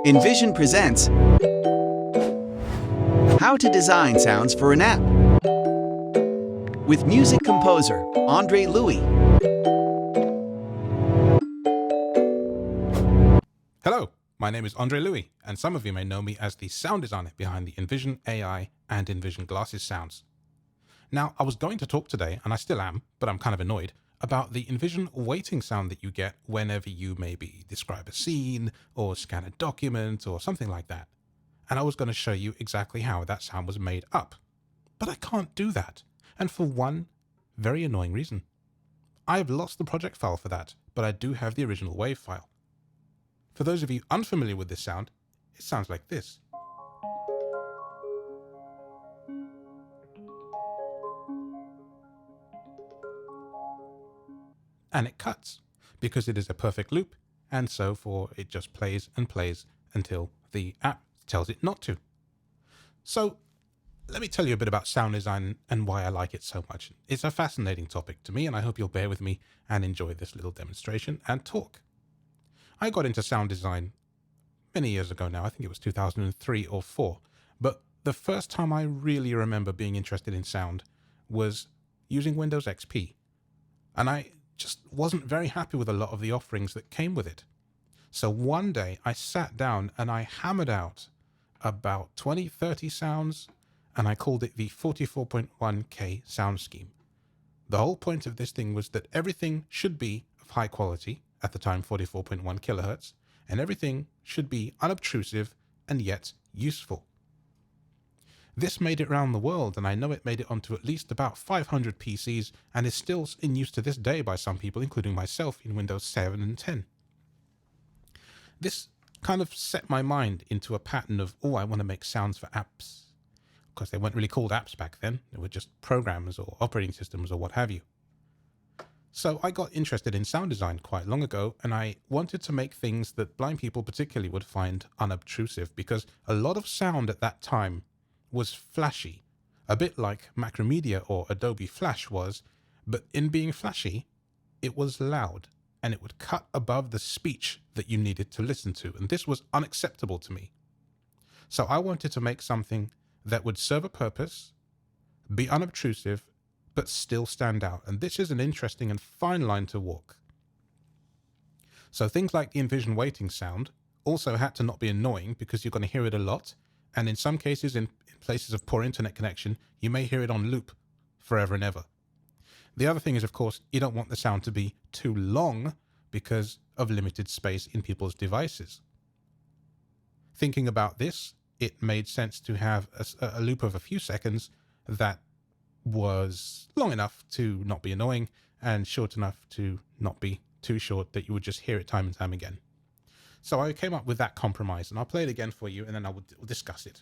Envision presents How to Design Sounds for an App with music composer Andre Louis. Hello, my name is Andre Louis, and some of you may know me as the sound designer behind the Envision AI and Envision Glasses sounds. Now, I was going to talk today, and I still am, but I'm kind of annoyed, about the Envision waiting sound that you get whenever you maybe describe a scene, or scan a document, or something like that. And I was going to show you exactly how that sound was made up. But I can't do that, and for one very annoying reason. I have lost the project file for that, but I do have the original WAV file. For those of you unfamiliar with this sound, it sounds like this. And it cuts, because it is a perfect loop, and so it just plays and plays until the app tells it not to. So let me tell you a bit about sound design and why I like it so much. It's a fascinating topic to me, and I hope you'll bear with me and enjoy this little demonstration and talk. I got into sound design many years ago now. I think it was 2003 or 4. But the first time I really remember being interested in sound was using Windows XP. And I just wasn't very happy with a lot of the offerings that came with it. So one day I sat down and I hammered out about 20, 30 sounds, and I called it the 44.1K sound scheme. The whole point of this thing was that everything should be of high quality, at the time 44.1 kilohertz, and everything should be unobtrusive and yet useful. This made it round the world, and I know it made it onto at least about 500 PCs and is still in use to this day by some people, including myself, in Windows 7 and 10. This kind of set my mind into a pattern of, I want to make sounds for apps. Of course, they weren't really called apps back then. They were just programs or operating systems or what have you. So I got interested in sound design quite long ago, and I wanted to make things that blind people particularly would find unobtrusive, because a lot of sound at that time was flashy, a bit like Macromedia or Adobe Flash was, but in being flashy, it was loud, and it would cut above the speech that you needed to listen to, and this was unacceptable to me. So I wanted to make something that would serve a purpose, be unobtrusive, but still stand out, and this is an interesting and fine line to walk. So things like the Envision waiting sound also had to not be annoying, because you're going to hear it a lot, and in some cases, in places of poor internet connection, you may hear it on loop forever and ever. The other thing is, of course, you don't want the sound to be too long because of limited space in people's devices. Thinking about this, it made sense to have a loop of a few seconds that was long enough to not be annoying and short enough to not be too short that you would just hear it time and time again. So I came up with that compromise, and I'll play it again for you, and then we'll discuss it.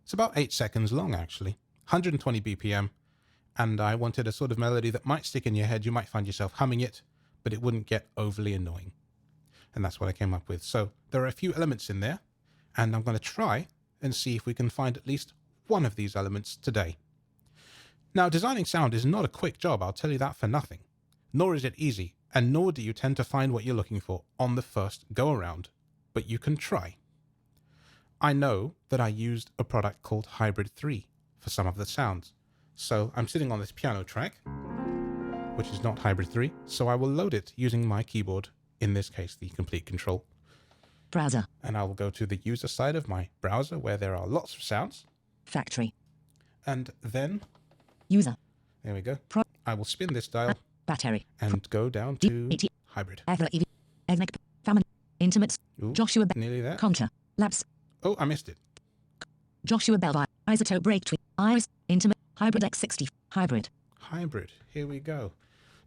It's about 8 seconds long, actually, 120 BPM, and I wanted a sort of melody that might stick in your head. You might find yourself humming it, but it wouldn't get overly annoying. And that's what I came up with. So there are a few elements in there, and I'm going to try and see if we can find at least one of these elements today. Now, designing sound is not a quick job, I'll tell you that for nothing. Nor is it easy, and nor do you tend to find what you're looking for on the first go-around, but you can try. I know that I used a product called Hybrid 3 for some of the sounds. So I'm sitting on this piano track, which is not Hybrid 3, so I will load it using my keyboard, in this case the Complete Control. Browser. And I will go to the user side of my browser where there are lots of sounds. Factory. And then User. There we go. Pro. I will spin this dial Battery. and go down to Hybrid. Family. Intimates. Ooh, Joshua nearly there. Contra. Labs. Oh, I missed it. Joshua Bell. Isotope break tweet. Iris. Intimate. Hybrid X60. Hybrid. Hybrid. Here we go.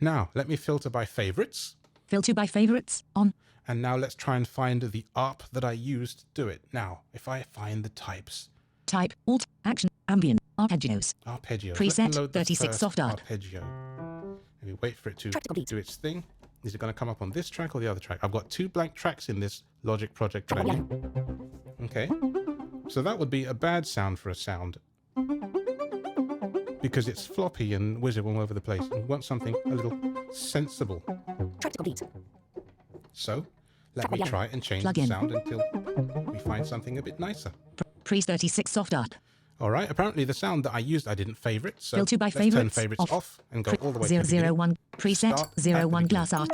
Now, let me filter by favorites. Filter by favorites. On. And now let's try and find the ARP that I used to do it. Now, if I find the types. Type. Alt. Action. Ambient. Arpeggios. Arpeggios. Preset. 36 soft art. Arpeggio. Let me wait for it to do its thing. Is it going to come up on this track or the other track? I've got 2 blank tracks in this Logic project menu. Okay. So that would be a bad sound for a sound. because it's floppy and whizzing all over the place. And we want something a little sensible. Track to complete. So let me try and change Plug the in. sound until we find something a bit nicer. Pre 36 soft art. All right, apparently the sound that I used, I didn't favorite, so Filter by let's turn favorites favorites off and go all the way to Zero the zero beginning. one preset Start at 01 the glass art.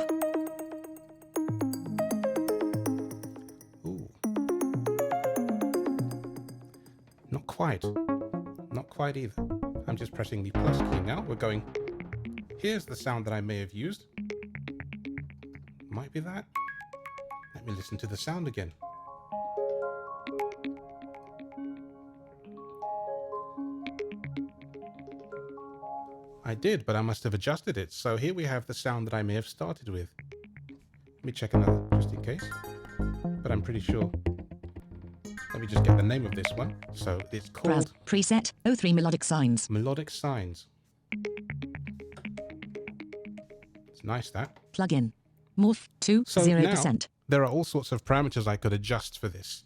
Ooh. Not quite. Not quite either. I'm just pressing the plus key now. We're going... Here's the sound that I may have used. Might be that. Let me listen to the sound again. I did, but I must have adjusted it. So here we have the sound that I may have started with. Let me check another, just in case. But I'm pretty sure. Let me just get the name of this one. So it's Browse. called Preset 03 melodic signs. Melodic Signs. It's nice, that. Plug in. Morph to So 0%. now, there are all sorts of parameters I could adjust for this.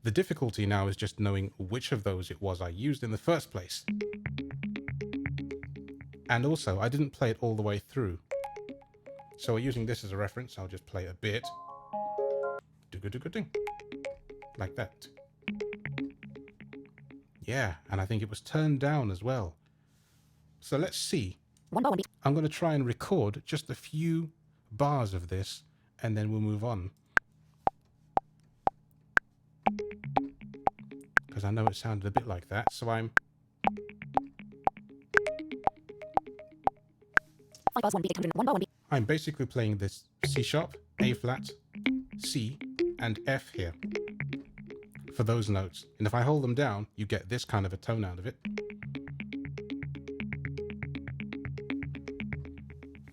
The difficulty now is just knowing which of those it was I used in the first place. And also, I didn't play it all the way through. So using this as a reference, I'll just play a bit. Do-go-do-go-ding. Like that. Yeah, and I think it was turned down as well. So let's see. 1 bar 1 beat. I'm going to try and record just a few bars of this, and then we'll move on. Because I know it sounded a bit like that, so 5 bars 1 beat 800. 1 bar 1 beat. I'm basically playing this C sharp, A flat, C, and F here for those notes. And if I hold them down, you get this kind of a tone out of it.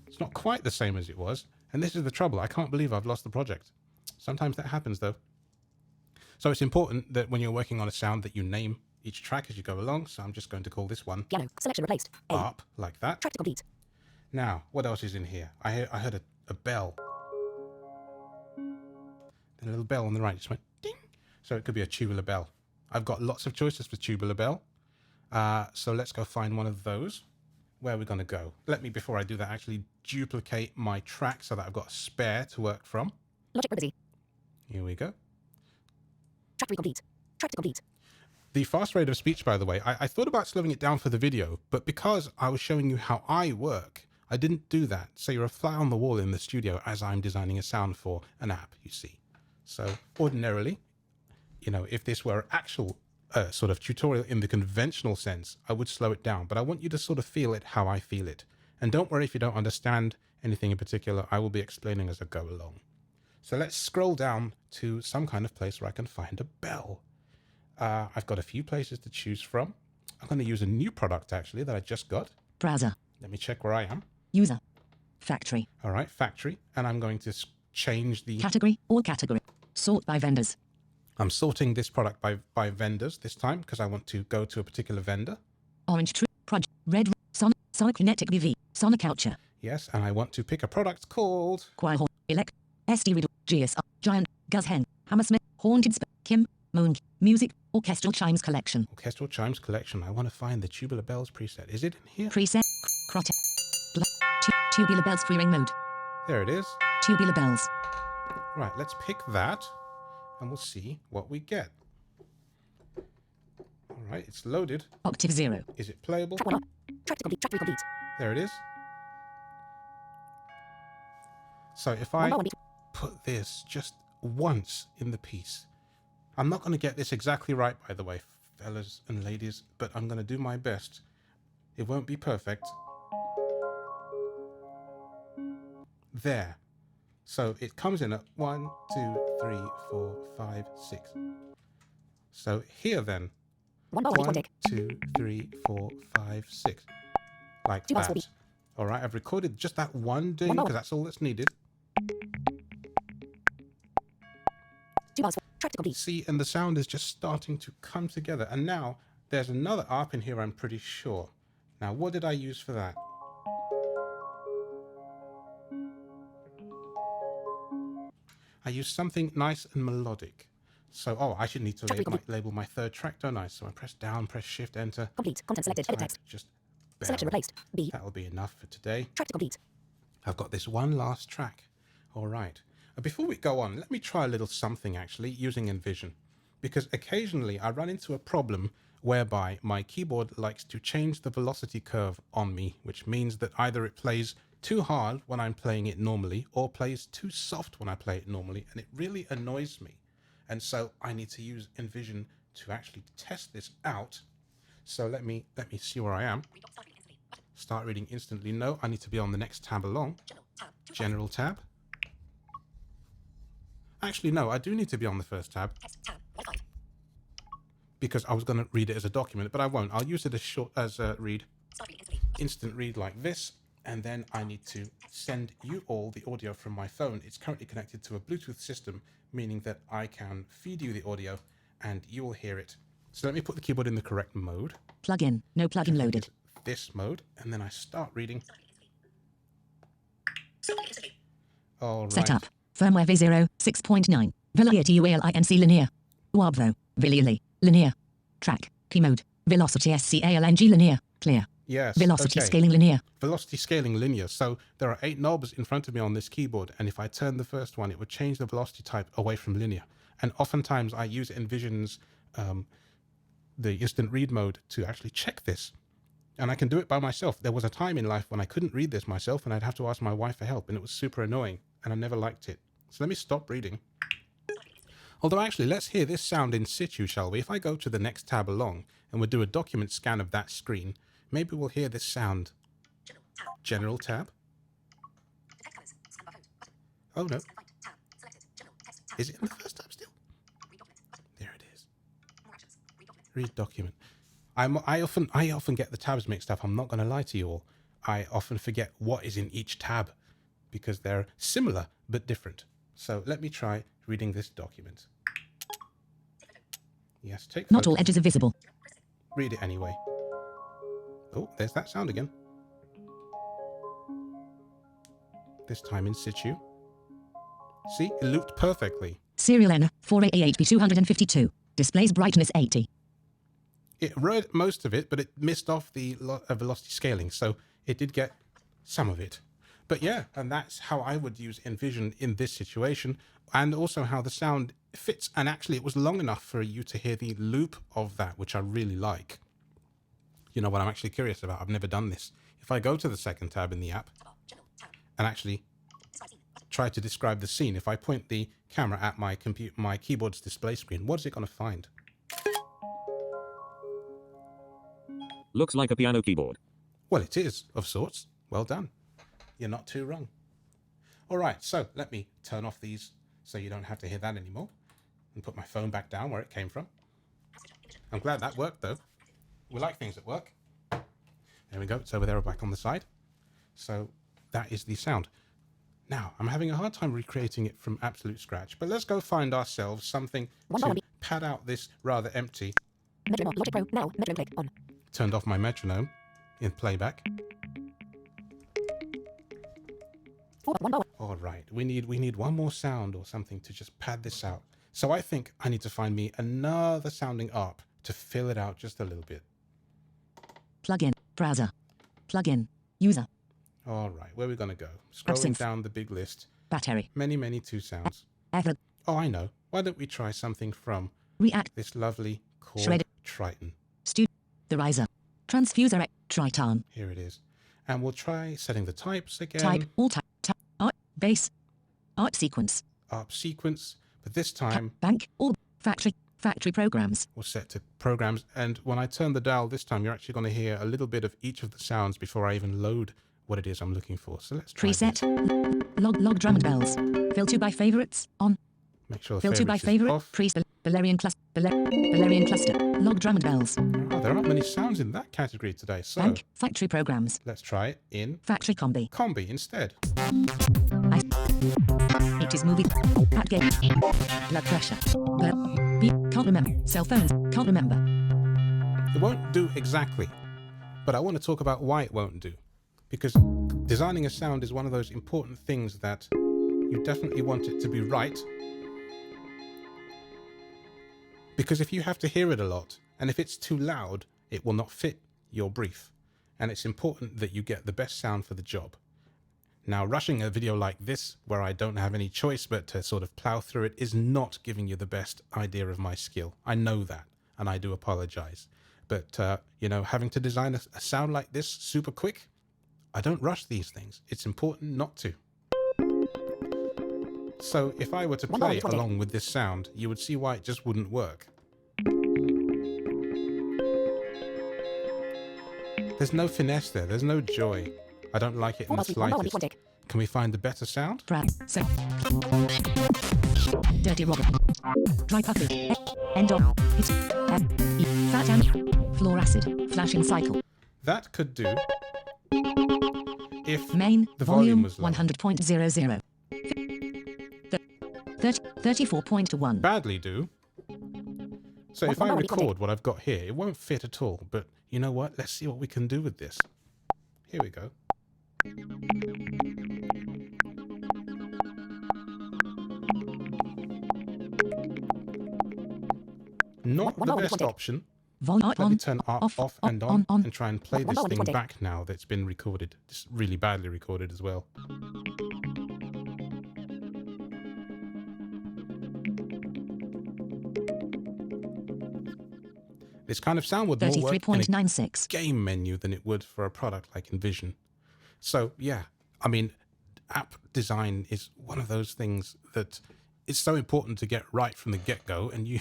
It's not quite the same as it was, and this is the trouble. I can't believe I've lost the project. Sometimes that happens though. So it's important that when you're working on a sound that you name each track as you go along. So I'm just going to call this one Piano. Selection replaced. A. up like that. Track to complete. Now, what else is in here? I heard a bell. A little bell on the right just went ding. So it could be a tubular bell. I've got lots of choices for tubular bell. So let's go find one of those. Where are we going to go? Let me, before I do that, actually duplicate my track so that I've got a spare to work from. Logic busy. Here we go. Track 3 complete. Track to complete. The fast rate of speech, by the way, I thought about slowing it down for the video, but because I was showing you how I work, I didn't do that. So you're a fly on the wall in the studio as I'm designing a sound for an app, you see. So ordinarily, you know, if this were actual sort of tutorial in the conventional sense, I would slow it down, but I want you to sort of feel it how I feel it. And don't worry if you don't understand anything in particular, I will be explaining as I go along. So let's scroll down to some kind of place where I can find a bell. I've got a few places to choose from. I'm going to use a new product actually that I just got. Browser. Let me check where I am. User. Factory. All right, factory. And I'm going to change the... Category. All category. Sort by vendors. I'm sorting this product by vendors this time because I want to go to a particular vendor. Orange Tree. Project. Red. Sonic Kinetic BV. Sonic Culture. Yes, and I want to pick a product called... Choir Hall. Elect. SD Riddle. GSR. Giant. Guz Hen. Hammersmith. Haunted Kim. Moon. Music. Orchestral Chimes Collection. Orchestral Chimes Collection. I want to find the Tubular Bells preset. Is it in here? Preset. Crotty. Tubular Bells free ring mode. There it is. Tubular Bells. Right, let's pick that and we'll see what we get. All right, it's loaded. Octave 0. Is it playable? Track 1 up. Track to complete. Track 3 complete. There it is. So if 1 I bar 1 beat. put this just once in the piece, I'm not going to get this exactly right, by the way, fellas and ladies, but I'm going to do my best. It won't be perfect. There. So it comes in at 1, 2, 3, 4, 5, 6. So here then, 1 bar 1 beat. 1 1, take. 2, 3, 4, 5, 6. Like 2 bars that. 4 beat. All right, I've recorded just that one ding 1 bar because that's all that's needed. 2 bars 4. Track to complete. See, and the sound is just starting to come together. And now there's another ARP in here, I'm pretty sure. Now, what did I use for that? I used something nice and melodic. So, oh, I should need to label my third track, don't I? So I press down, press shift, enter. Complete. Content selected. So Edit I have text. to just Selection replaced. B. That'll be enough for today. Track to complete. I've got this one last track. All right. Before we go on, let me try a little something actually using Envision, because occasionally I run into a problem whereby my keyboard likes to change the velocity curve on me, which means that either it plays too hard when I'm playing it normally or plays too soft when I play it normally, and it really annoys me. And so I need to use Envision to actually test this out. So let me see where I am. Start reading instantly. No, I need to be on the next tab along. General tab. Actually, no, I do need to be on the first tab because I was going to read it as a document, but I won't. I'll use it as a read, instant read like this, and then I need to send you all the audio from my phone. It's currently connected to a Bluetooth system, meaning that I can feed you the audio and you will hear it. So let me put the keyboard in the correct mode. Plugin. No plugin loaded. This mode, and then I start reading. All right. Setup. Firmware V0 6.9. Velinc linear. Wabvo. Vilially. Linear. Track. Key mode. Velocity SCALNG linear. Clear. Yes. Velocity okay. scaling linear. Velocity scaling linear. So there are 8 knobs in front of me on this keyboard, and if I turn the first one, it would change the velocity type away from linear. And oftentimes I use Envision's the instant read mode to actually check this. And I can do it by myself. There was a time in life when I couldn't read this myself and I'd have to ask my wife for help, and it was super annoying and I never liked it. So let me stop reading. Although actually, let's hear this sound in situ, shall we? If I go to the next tab along and we'll do a document scan of that screen, maybe we'll hear this sound. General tab. Oh no. Is it in the first tab still? There it is. Read document. I often get the tabs mixed up. I'm not going to lie to you all. I often forget what is in each tab because they're similar but different. So let me try reading this document. Yes, take Not photo. all edges are visible. Read it anyway. Oh, there's that sound again. This time in situ. See, it looped perfectly. Serial N 488B252. Displays brightness 80. It read most of it, but it missed off the velocity scaling, so it did get some of it. But yeah, and that's how I would use Envision in this situation, and also how the sound fits. And actually, it was long enough for you to hear the loop of that, which I really like. You know what I'm actually curious about? I've never done this. If I go to the second tab in the app and actually try to describe the scene, if I point the camera at my keyboard's display screen, what is it going to find? Looks like a piano keyboard. Well, it is, of sorts. Well done. You're not too wrong. All right, so let me turn off these so you don't have to hear that anymore and put my phone back down where it came from. I'm glad that worked, though. We like things that work. There we go. It's over there back on the side. So that is the sound. Now, I'm having a hard time recreating it from absolute scratch, but let's go find ourselves something to pad out this rather empty. Metronome. Logic Pro. Now. Metronome click on. Turned off my metronome in playback. 1 bar. All right, we need one more sound or something to just pad this out. So I think I need to find me another sounding ARP to fill it out just a little bit. Plugin. Browser. Plugin. User. All right, where are we going to go? Scrolling down the big list. Battery. Many two sounds. Effort. Oh, I know. Why don't we try something from React. this lovely chord Shredded. Triton? The riser. Transfuser. Triton. Here it is. And we'll try setting the types again. Type. All type. Art. Base. Art sequence. ARP sequence. But this time Bank. All. Factory. Factory programs. we'll set to programs. And when I turn the dial this time, you're actually going to hear a little bit of each of the sounds before I even load what it is I'm looking for. So let's try Preset. this. Log drum and bells. Filter by favorites. On. Make sure the Filter by favorites is favorite. off. Valerian cluster. Valerian cluster. Log drum and bells. Oh, there aren't many sounds in that category today. So Bank. Factory programs. let's try it in Factory combi. combi instead. It is movie. At game. Blood pressure. Beep. Can't remember. Cell phones. Can't remember. It won't do exactly, but I want to talk about why it won't do. Because designing a sound is one of those important things that you definitely want it to be right. Because if you have to hear it a lot, and if it's too loud, it will not fit your brief. and it's important that you get the best sound for the job. Now, rushing a video like this, where I don't have any choice but to sort of plow through it, is not giving you the best idea of my skill. I know that, and I do apologize. But, having to design a sound like this super quick, I don't rush these things. It's important not to. So if I were to play along with this sound, you would see why it just wouldn't work. There's no finesse there. There's no joy. I don't like it in the slightest. Can we find a better sound? So. Dirty Robert. Dry puppy. End of. It's fat and floor acid. Flashing cycle. That could do if Main the volume was low. 100.00. 34.1. Badly do. So if I record what I've got here, it won't fit at all. But you know what? Let's see what we can do with this. Here we go. Not the best option. Let me turn off and on and try and play this thing back now that's been recorded. It's really badly recorded as well. This kind of sound would more work in a game menu than it would for a product like Envision. So yeah, I mean, app design is one of those things that it's so important to get right from the get-go, and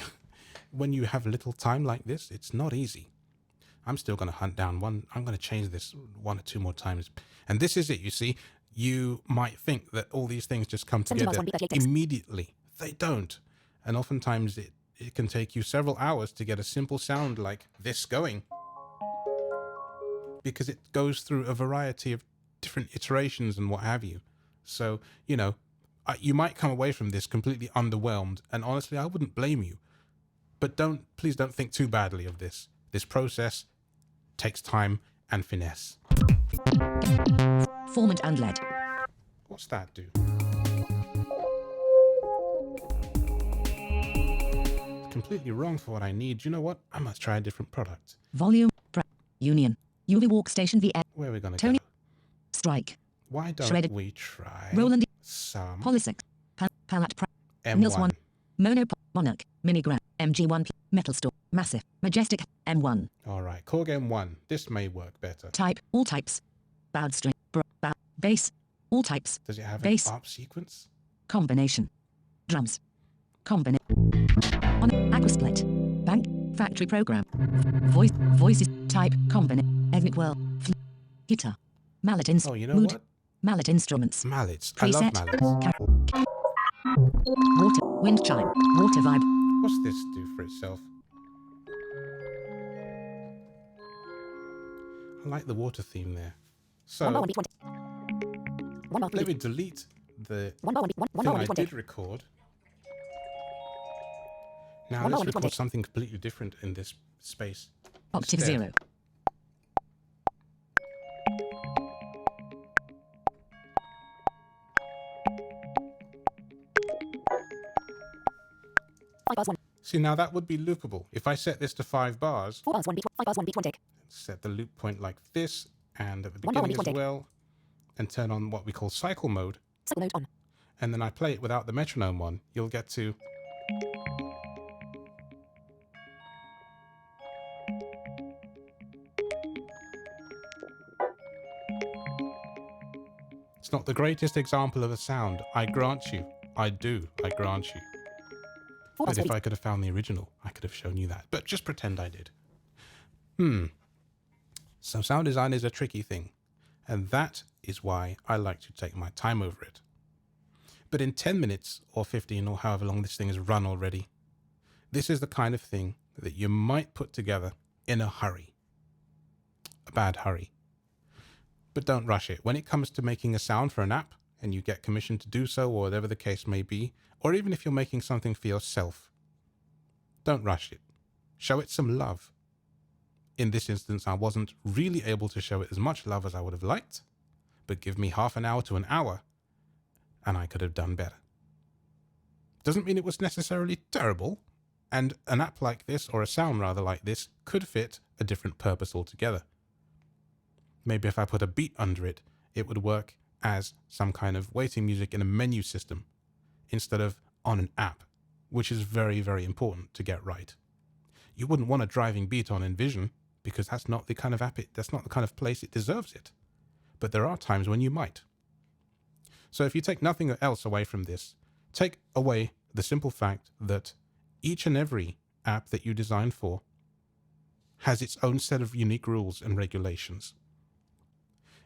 when you have little time like this, it's not easy. I'm still going to hunt down one. I'm going to change this 1 or 2 more times. And this is it, you see. You might think that all these things just come together immediately. They don't. And oftentimes it can take you several hours to get a simple sound like this going, because it goes through a variety of different iterations and what have you. So, you might come away from this completely underwhelmed, and honestly, I wouldn't blame you. But please don't think too badly of this. This process takes time and finesse. Formant and lead. What's that do? Completely wrong for what I need. You know what? I must try a different product. Volume. Union. UV Workstation VR. Where are we going to Tony. go? Strike. Why don't Shredded. we try Roland. some Polysix. Palette. M1? Nils 1. Mono. Monarch. Minigram. MG1. Metal Store. Massive. Majestic. M1. All right. Korg M1. This may work better. Type. All types. Bowed string. Bass. All types. Does it have bass. an ARP sequence? Combination. Drums. Combination. On Aquasplit. Bank. Factory program. Voices. Type. Combination. Ethnic world. Guitar. Mallet Oh, you know mood. what? Mallet instruments. Mallets. Preset. I love mallets. Water. Wind chime. Water vibe. What's this do for itself? I like the water theme there. So, let me delete the thing I did record. Now let's record something completely different in this space. Octave instead. 0. See, now that would be loopable. If I set this to 5 bars, 4 bars, 1 beat 1. set the loop point like this, and at the beginning as well, and turn on what we call cycle mode, Cycle mode on. and then I play it without the metronome on, you'll get to... It's not the greatest example of a sound, I grant you. I grant you. 4 bars, But if I could have found the original, I could have shown you that. But just pretend I did. So sound design is a tricky thing. And that is why I like to take my time over it. But in 10 minutes or 15 or however long this thing has run already, this is the kind of thing that you might put together in a hurry. A bad hurry. But don't rush it. When it comes to making a sound for an app, and you get commissioned to do so, or whatever the case may be, or even if you're making something for yourself, don't rush it. Show it some love. In this instance, I wasn't really able to show it as much love as I would have liked, but give me half an hour to an hour, and I could have done better. Doesn't mean it was necessarily terrible, and an app like this, or a sound rather like this, could fit a different purpose altogether. Maybe if I put a beat under it, it would work as some kind of waiting music in a menu system instead of on an app, which is very, very important to get right. You wouldn't want a driving beat on Envision because that's not the kind of that's not the kind of place it deserves it. But there are times when you might. So if you take nothing else away from this, take away the simple fact that each and every app that you design for has its own set of unique rules and regulations.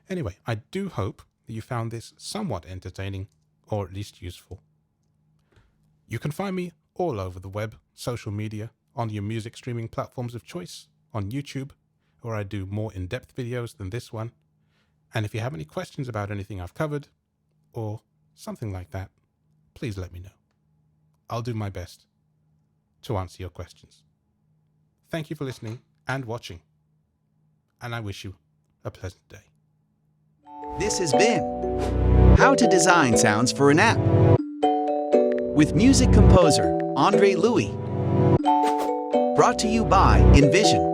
Anyway, I do hope that you found this somewhat entertaining or at least useful. You can find me all over the web, social media, on your music streaming platforms of choice, on YouTube, where I do more in-depth videos than this one. And if you have any questions about anything I've covered, or something like that, please let me know. I'll do my best to answer your questions. Thank you for listening and watching, and I wish you a pleasant day. This has been How to Design Sounds for an App with music composer Andre Louis. Brought to you by Envision.